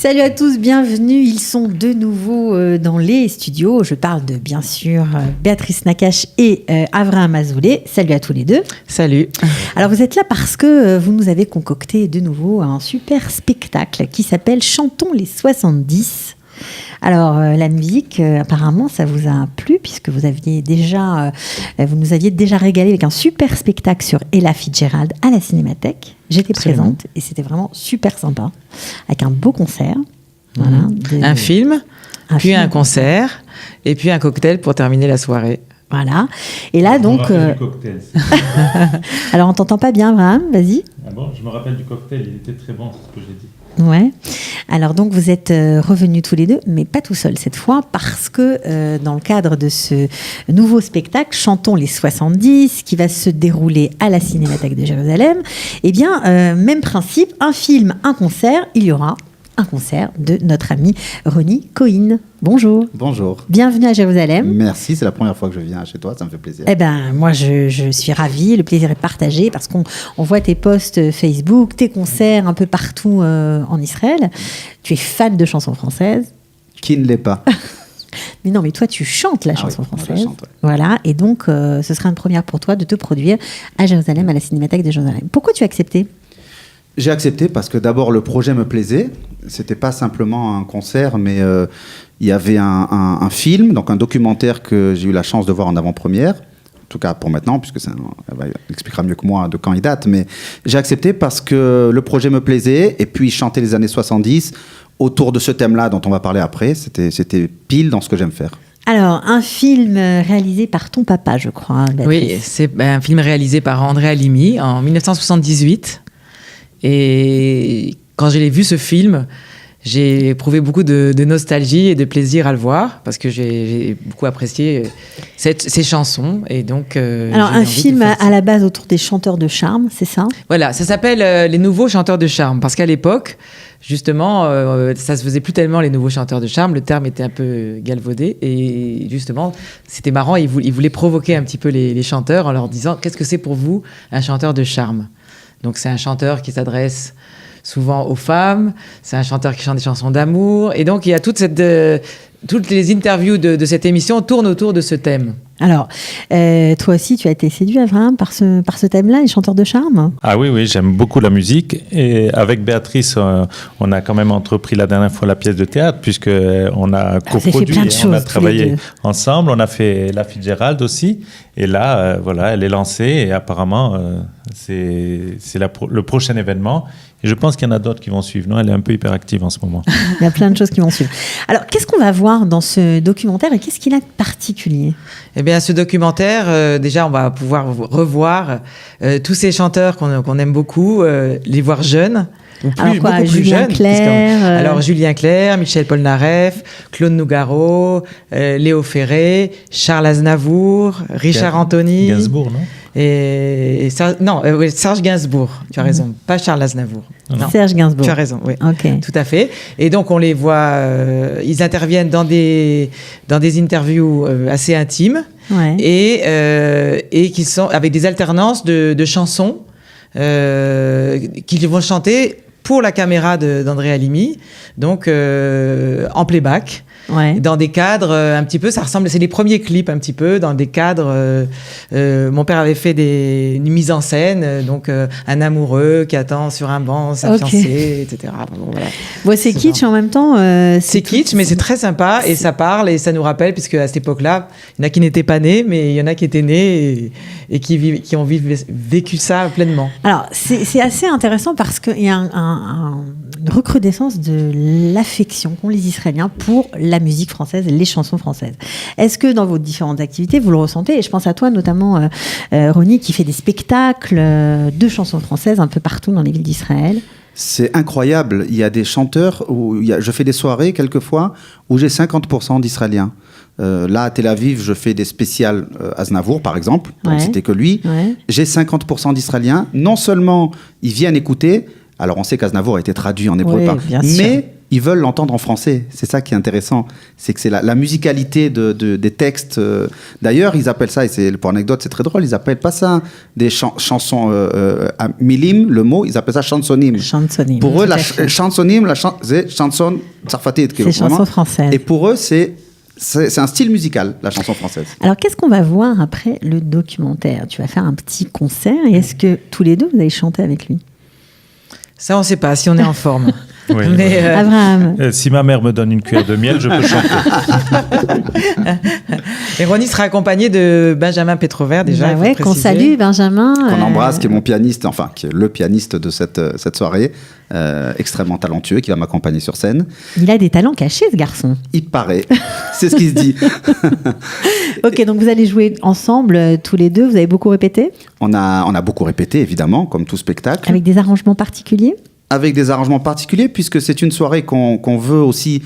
Salut à tous, bienvenue. Ils sont de nouveau dans les studios. Je parle de, bien sûr, Béatrice Nakache et Avraham Azoulay. Salut à tous les deux. Salut. Alors, vous êtes là parce que vous nous avez concocté de nouveau un super spectacle qui s'appelle Chantons les 70. Alors, la musique, apparemment, ça vous a plu puisque vous nous aviez déjà régalé avec un super spectacle sur Ella Fitzgerald à la Cinémathèque. J'étais présente et c'était vraiment super sympa, avec un beau concert. Voilà, un film, un concert et puis un cocktail pour terminer la soirée. Voilà. Et là, donc... cocktail, alors, on t'entend pas bien, Abraham, vas-y. Ah bon, je me rappelle du cocktail, il était très bon, c'est ce que j'ai dit. Ouais. Alors donc vous êtes revenus tous les deux, mais pas tout seuls cette fois, parce que dans le cadre de ce nouveau spectacle, Chantons les 70, qui va se dérouler à la Cinémathèque de Jérusalem, eh bien, même principe, un film, un concert, il y aura un concert de notre ami Ronnie Cohen. Bonjour. Bonjour. Bienvenue à Jérusalem. Merci, c'est la première fois que je viens chez toi, ça me fait plaisir. Eh ben, moi, je suis ravie, le plaisir est partagé parce qu'on voit tes posts Facebook, tes concerts un peu partout en Israël. Tu es fan de chansons françaises. Qui ne l'est pas? Mais non, mais toi, tu chantes la chanson française. Moi, je chante, ouais. Voilà, et donc, ce sera une première pour toi de te produire à Jérusalem, à la Cinémathèque de Jérusalem. Pourquoi tu as accepté ? J'ai accepté parce que d'abord, le projet me plaisait. C'était pas simplement un concert, mais il y avait un film, donc un documentaire que j'ai eu la chance de voir en avant-première. En tout cas pour maintenant, puisque elle expliquera mieux que moi de quand il date. Mais j'ai accepté parce que le projet me plaisait. Et puis chanter les années 70 autour de ce thème-là dont on va parler après, c'était pile dans ce que j'aime faire. Alors, un film réalisé par ton papa, je crois. Béatrice. Oui, c'est un film réalisé par André Halimi en 1978. Et quand j'ai vu ce film, j'ai éprouvé beaucoup de nostalgie et de plaisir à le voir parce que j'ai beaucoup apprécié ces chansons. Et donc, alors, un film à la base autour des chanteurs de charme, c'est ça ? Voilà, ça s'appelle Les Nouveaux Chanteurs de Charme parce qu'à l'époque, justement, ça se faisait plus tellement les Nouveaux Chanteurs de Charme. Le terme était un peu galvaudé et justement, c'était marrant. Ils voulaient provoquer un petit peu les chanteurs en leur disant « Qu'est-ce que c'est pour vous un chanteur de charme ?» Donc, c'est un chanteur qui s'adresse souvent aux femmes, c'est un chanteur qui chante des chansons d'amour. Et donc, il y a toutes les interviews de cette émission tournent autour de ce thème. Alors, toi aussi, tu as été séduit, Avraham, par ce thème-là, les chanteurs de charme ? Ah oui, j'aime beaucoup la musique. Et avec Béatrice, on a quand même entrepris la dernière fois la pièce de théâtre, puisqu'on a coproduit, on a travaillé ensemble. On a fait La Fitzgerald aussi. Et là, voilà, elle est lancée. Et apparemment, c'est le prochain événement. Et je pense qu'il y en a d'autres qui vont suivre. Non, elle est un peu hyperactive en ce moment. Il y a plein de choses qui vont suivre. Alors, qu'est-ce qu'on va voir dans ce documentaire et qu'est-ce qu'il a de particulier ? Eh bien, ce documentaire, déjà, on va pouvoir revoir tous ces chanteurs qu'on aime beaucoup, les voir jeunes. Ou plus, alors quoi, beaucoup plus Julien jeunes. Clerc, Alors, Julien Clerc, Michel Polnareff, Claude Nougaro, Léo Ferré, Charles Aznavour, Richard Anthony. Gainsbourg, non ? Serge Gainsbourg, tu as raison, pas Charles Aznavour. Non. Serge Gainsbourg. Tu as raison, oui, okay. Tout à fait. Et donc on les voit, ils interviennent dans des interviews assez intimes, ouais. Et qui sont avec des alternances de chansons qu'ils vont chanter pour la caméra d'André Halimi, donc en playback. Ouais. Dans des cadres un petit peu, ça ressemble, c'est les premiers clips un petit peu, dans des cadres. Mon père avait fait une mise en scène, donc un amoureux qui attend sur un banc sa fiancée, etc. Bon, voilà. Bon, c'est kitsch en même temps. C'est kitsch, mais c'est très sympa et ça parle et ça nous rappelle, puisque à cette époque-là, il y en a qui n'étaient pas nés, mais il y en a qui étaient nés et qui ont vécu ça pleinement. Alors, c'est assez intéressant parce qu'il y a une recrudescence de l'affection qu'ont les Israéliens pour la musique française, les chansons françaises. Est-ce que dans vos différentes activités, vous le ressentez ? Et je pense à toi notamment, Ronnie, qui fait des spectacles de chansons françaises un peu partout dans les villes d'Israël. C'est incroyable. Il y a des chanteurs, je fais des soirées quelquefois où j'ai 50% d'Israéliens. Là, à Tel Aviv, je fais des spéciales Aznavour, par exemple. Donc, c'était que lui. Ouais. J'ai 50% d'Israéliens. Non seulement ils viennent écouter, alors on sait qu'Aznavour a été traduit en hébreu, mais ils veulent l'entendre en français. C'est ça qui est intéressant. C'est que c'est la musicalité des textes. D'ailleurs, ils appellent ça, et pour anecdote, c'est très drôle, ils appellent pas ça des chansons à milim, le mot, ils appellent ça chansonim. Chansonim. Pour eux, chansonim, c'est chanson tsarfatit. C'est chanson française. Et pour eux, c'est un style musical, la chanson française. Alors, qu'est-ce qu'on va voir après le documentaire? Tu vas faire un petit concert, et est-ce que tous les deux, vous allez chanter avec lui? Ça, on ne sait pas, si on est en forme. Oui, mais Abraham. Si ma mère me donne une cuillère de miel, je peux chanter. Et Ronnie sera accompagné de Benjamin Pétrovert, déjà. Bah ouais, qu'on salue, Benjamin. Qu'on embrasse, qui est mon pianiste, enfin, qui est le pianiste de cette soirée, extrêmement talentueux, qui va m'accompagner sur scène. Il a des talents cachés, ce garçon. Il paraît. C'est ce qui se dit. Ok, donc vous allez jouer ensemble, tous les deux. Vous avez beaucoup répété? On a beaucoup répété, évidemment, comme tout spectacle. Avec des arrangements particuliers? Avec des arrangements particuliers, puisque c'est une soirée qu'on veut aussi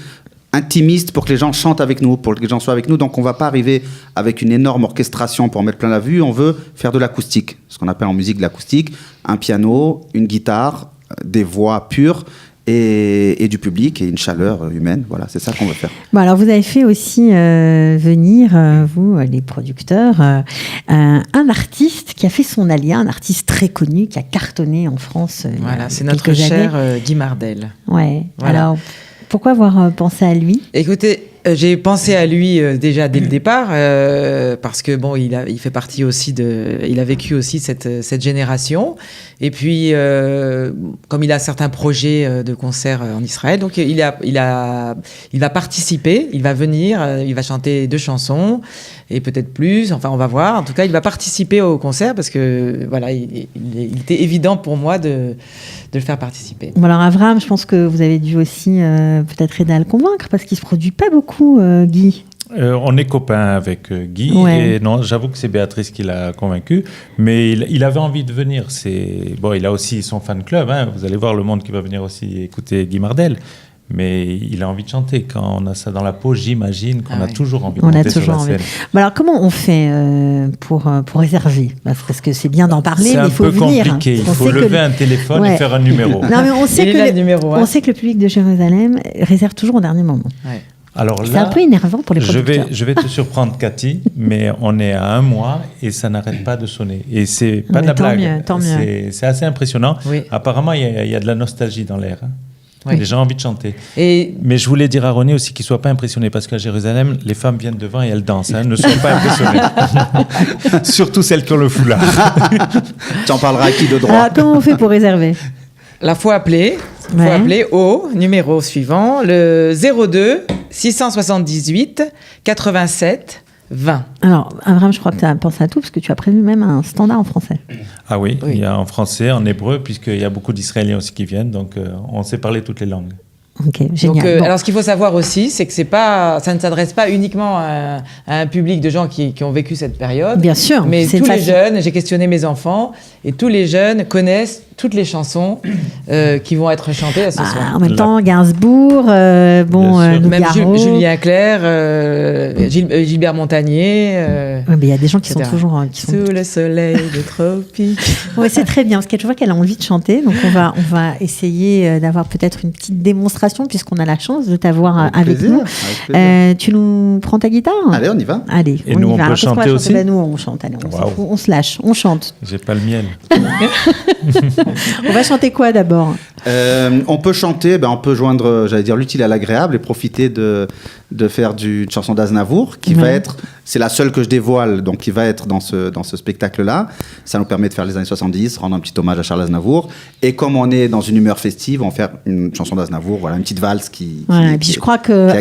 intimiste pour que les gens chantent avec nous, pour que les gens soient avec nous. Donc on ne va pas arriver avec une énorme orchestration pour en mettre plein la vue. On veut faire de l'acoustique, ce qu'on appelle en musique de l'acoustique. Un piano, une guitare, des voix pures et du public et une chaleur humaine. Voilà, c'est ça qu'on veut faire. Bon, alors vous avez fait aussi venir, vous, les producteurs, un artiste qui a fait son alia, un artiste très connu qui a cartonné en France. Voilà, c'est notre cher Guy Mardel. Ouais. Voilà. Alors, pourquoi avoir pensé à lui? Écoutez, j'ai pensé à lui déjà dès le départ parce que bon, il fait partie aussi il a vécu aussi cette génération. Et puis, comme il a certains projets de concerts en Israël, donc il va participer, il va venir, il va chanter 2 chansons et peut-être plus. Enfin, on va voir. En tout cas, il va participer au concert parce que voilà, il était évident pour moi de le faire participer. Bon, alors Avraham, je pense que vous avez dû aussi peut-être aider à le convaincre parce qu'il se produit pas beaucoup, Guy. On est copains avec Guy, ouais. Et non, j'avoue que c'est Béatrice qui l'a convaincu, mais il avait envie de venir. Bon, il a aussi son fan club, hein. Vous allez voir le monde qui va venir aussi écouter Guy Mardel, mais il a envie de chanter. Quand on a ça dans la peau, j'imagine qu'on a toujours envie de monter sur la scène. Bon, alors comment on fait pour réserver? Parce que c'est bien d'en parler, mais il faut venir. C'est un peu compliqué, il faut lever un téléphone et faire un numéro. Non, mais on sait que le public de Jérusalem réserve toujours au dernier moment. Ouais. Alors là, c'est un peu énervant pour les producteurs. Je vais te surprendre, Cathy, mais on est à 1 mois et ça n'arrête pas de sonner. Et c'est pas de la blague. Tant mieux. C'est assez impressionnant. Oui. Apparemment, il y a de la nostalgie dans l'air. Hein. Oui. Les gens ont envie de chanter. Mais je voulais dire à Ronnie aussi qu'il ne soit pas impressionné parce qu'à Jérusalem, les femmes viennent devant et elles dansent. Hein. Ne sois pas impressionné. Surtout celles qui ont le foulard. Tu en parleras à qui de droit? Alors, comment on fait pour réserver? Là, faut appeler au numéro suivant, le 02 678 87 20. Alors, Avraham, je crois que tu as pensé à tout parce que tu as prévu même un standard en français. Ah oui, il y a en français, en hébreu, puisqu'il y a beaucoup d'Israéliens aussi qui viennent, donc on sait parler toutes les langues. Ok, génial. Donc, alors, ce qu'il faut savoir aussi, c'est que ça ne s'adresse pas uniquement à un public de gens qui ont vécu cette période. Bien sûr. Mais tous les jeunes, j'ai questionné mes enfants, et tous les jeunes connaissent toutes les chansons qui vont être chantées ce soir. En même temps, Gainsbourg, même Julien Clerc, Gilbert Montagnier. Mais il y a des gens qui sont toujours... Sous le soleil de tropique. Oui, c'est très bien, parce que je vois qu'elle a envie de chanter, donc on va essayer d'avoir peut-être une petite démonstration, puisqu'on a la chance de t'avoir avec nous. Tu nous prends ta guitare? Allez, on y va. Allez, et nous, on peut chanter aussi? Nous, on chante, allez, on se lâche, on chante. J'ai pas le miel. On va chanter quoi d'abord? On peut chanter, on peut joindre, j'allais dire, l'utile à l'agréable et profiter de faire une chanson d'Aznavour qui va être, c'est la seule que je dévoile, donc qui va être dans ce spectacle-là. Ça nous permet de faire les années 70, rendre un petit hommage à Charles Aznavour. Et comme on est dans une humeur festive, on va faire une chanson d'Aznavour, voilà, une petite valse qui et puis je crois que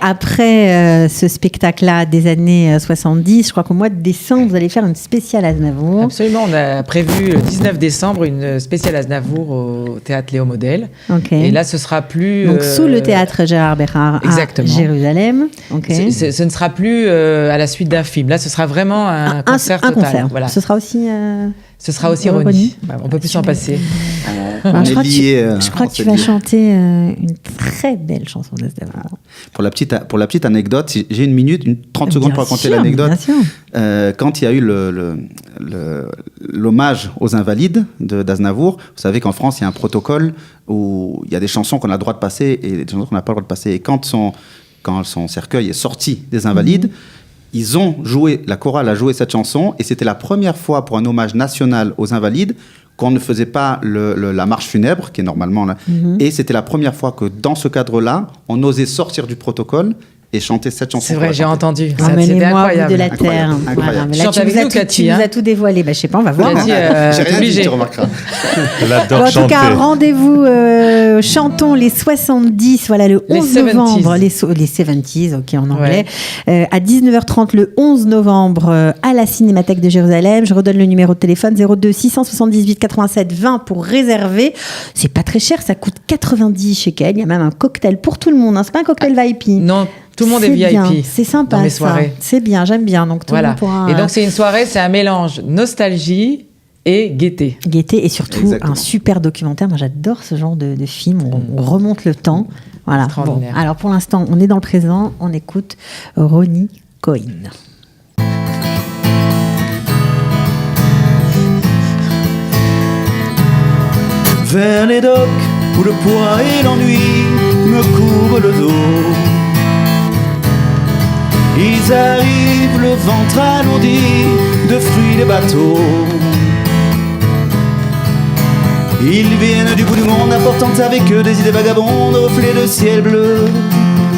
après ce spectacle-là des années 70, je crois qu'au mois de décembre, vous allez faire une spéciale Aznavour. Absolument, on a prévu le 19 décembre une spéciale Aznavour au théâtre Léo Modèle. Okay. Et là, ce sera plus... Donc sous le théâtre Gérard Bérard à Jérusalem. Okay. Ce ne sera plus à la suite d'un film. Là, ce sera vraiment un concert total. Concert. Voilà. Ce sera aussi... Ce sera aussi Ronnie. On peut plus s'en passer. Je crois que tu vas chanter une très belle chanson d'Aznavour. Pour la petite anecdote, j'ai une minute, 30 secondes pour raconter l'anecdote. Quand il y a eu l'hommage aux Invalides d'Aznavour, vous savez qu'en France, il y a un protocole où il y a des chansons qu'on a le droit de passer et des chansons qu'on n'a pas le droit de passer. Et quand son cercueil est sorti des Invalides, la chorale a joué cette chanson, et c'était la première fois pour un hommage national aux Invalides qu'on ne faisait pas la marche funèbre, qui est normalement là. Et c'était la première fois que dans ce cadre-là, on osait sortir du protocole et chanter cette chanson. C'est vrai, j'ai entendu. Emmenez-moi au bout de la terre. Voilà, mais là, tu nous as tout dévoilé. Je sais pas, on va voir. J'ai rien dit, tu remarqueras. En tout cas, rendez-vous Chantons les 70, voilà, le 11 novembre. Les 70s, ok, en anglais. À 19h30, le 11 novembre, à la Cinémathèque de Jérusalem. Je redonne le numéro de téléphone 02 678 87 20 pour réserver. C'est pas très cher, ça coûte 90 shekels. Il y a même un cocktail pour tout le monde. C'est pas un cocktail VIP. Non. Tout le monde est VIP. Bien. C'est sympa, dans les soirées. C'est bien, j'aime bien. Donc, tout le monde pourra... Et donc, c'est une soirée, c'est un mélange nostalgie et gaieté. Gaieté et surtout un super documentaire. Moi, j'adore ce genre de film. On remonte le temps. Voilà. Bon, alors, pour l'instant, on est dans le présent. On écoute Ronnie Cohen. Vers les docks où le poids et l'ennui me couvrent le dos, ils arrivent, le ventre alourdi de fruits des bateaux. Ils viennent du bout du monde apportant avec eux des idées vagabondes, reflets de ciel bleu,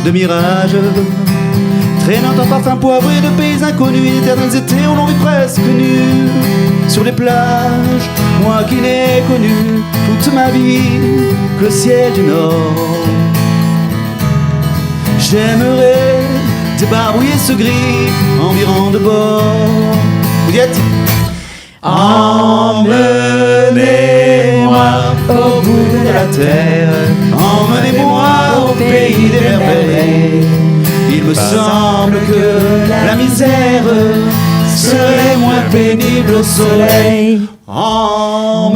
de mirages, traînant un parfum poivré de pays inconnus, d'éternels étés où l'on vit presque nus sur les plages. Moi qui n'ai connu toute ma vie que le ciel du Nord, j'aimerais débarbouiller ce gris environ de bord. Vous y êtes? Emmenez-moi au bout de la terre, emmenez-moi au pays des merveilles. Il me semble que la misère serait moins pénible au soleil. Emmenez-moi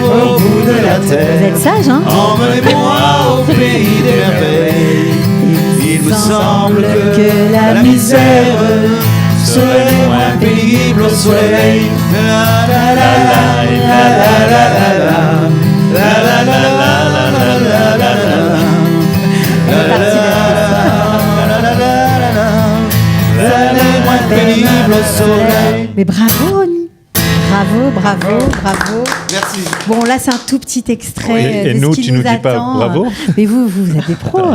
au bout de la terre. Vous êtes sage, hein? Emmenez-moi au pays des merveilles. Il me semble que la misère serait moins pénible au soleil. La la la la la la la la la la la la. Mais bravo, Ronnie. Bravo. Merci. Bon, là, c'est un tout petit extrait. Et de nous, ce qui tu nous dis pas bravo? Mais vous êtes des pros.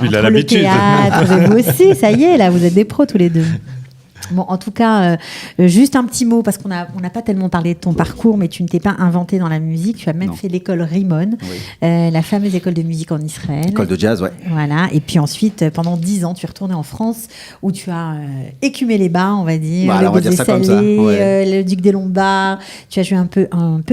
Il a l'habitude. Le théâtre, vous aussi, ça y est, là, vous êtes des pros tous les deux. Bon, en tout cas, juste un petit mot, parce qu'on n'a pas tellement parlé de ton parcours, mais tu ne t'es pas inventé dans la musique. Tu as même fait l'école Rimon, la fameuse école de musique en Israël. École de jazz, ouais. Voilà. Et puis ensuite, pendant 10 ans, tu es retourné en France, où tu as écumé les bars, on va dire. Voilà, on va dire ça comme ça. Le Duc des Lombards. Tu as joué un peu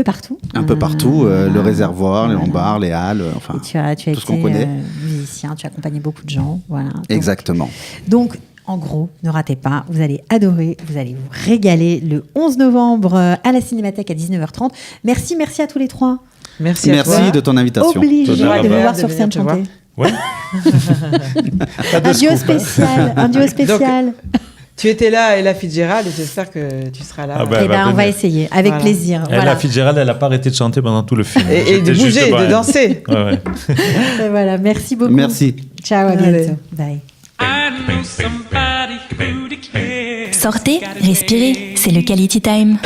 partout. Un peu partout. Le Réservoir, les Lombards, les Halles, enfin, et tu as tout ce qu'on connaît. Musicien, tu as accompagné beaucoup de gens. Voilà. Exactement. Donc, en gros, ne ratez pas, vous allez adorer, vous allez vous régaler le 11 novembre à la Cinémathèque à 19h30. Merci à tous les trois. Merci de ton invitation. Obligé de vous voir sur scène chanter. Ouais. Un duo spécial. Donc, tu étais là, Ella Fitzgerald, et j'espère que tu seras là. On va essayer, avec plaisir. Ella Fitzgerald, elle n'a pas arrêté de chanter pendant tout le film. Et de bouger, de danser. Et voilà, merci beaucoup. Merci. Ciao, à bientôt. Bye. Sortez, respirez, c'est le Quality Time.